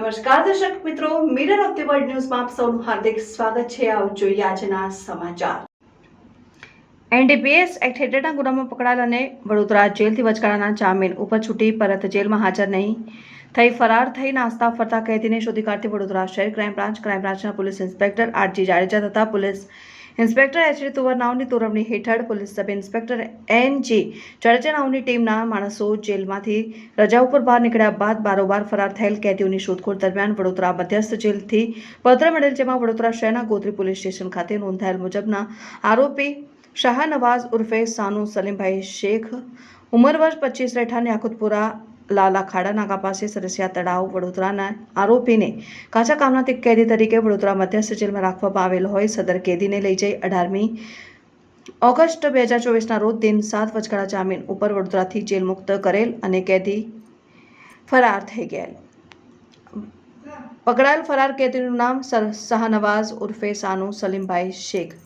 નમસ્કાર દર્શક મિત્રો, મિરર ઓફ ધ વર્લ્ડ ન્યૂઝમાં આપ સૌનું હાર્દિક સ્વાગત છે। આવો જોઈએ આજના સમાચાર। એનડીપીએસ એક્ટ હેઠળના ગુનામાં પકડાયેલ અને વડોદરા જેલથી વચગાળાના જામીન ઉપર છૂટી પરત જેલમાં હાજર નહીં થઈ ફરાર થઈ નાસ્તા ફરતા કેદીને શોધી કાઢતી વડોદરા શહેર ક્રાઇમ બ્રાન્ચના પોલીસ ઇન્સ્પેક્ટર આરજી જાડેજા તથા પોલીસ ઇન્સ્પેક્ટર એચડી તુવર નાઓની તોરવણી હેઠળ police sub inspector NG Jadeja નાઓની ટીમના માણસો જેલમાંથી રજા ઉપર બહાર નીકળ્યા બાદ બારોબાર ફરાર થયેલ કેદીઓની શોધખોળ દરમિયાન વડોદરા મધ્યસ્થ જેલથી પત્ર મળેલ, જેમાં વડોદરા શહેરના ગોત્રી પોલીસ સ્ટેશન ખાતે નોંધાયેલ મુજબના આરોપી શાહનવાઝ ઉર્ફે સાનુ સલીમભાઈ શેખ, ઉંમર વર્ષ 25, રહેઠાણ યાકુતપુરા લાલા ખાડા નાકા પાસે સરસિયા તળાવ, વડોદરાના આરોપીને કાચા કામના કેદી તરીકે વડોદરા મધ્યસ્થ જેલમાં રાખવામાં આવેલ હોય સદર કેદીને લઈ જઈ 18મી ઓગસ્ટ 2024ના રોજ દિન 7 વચગાળા જામીન ઉપર વડોદરાથી જેલ મુક્ત કરેલ અને કેદી ફરાર થઈ ગયેલ। પકડાયેલ ફરાર કેદીનું નામ શાહનવાઝ ઉર્ફે સાનુ સલીમભાઈ શેખ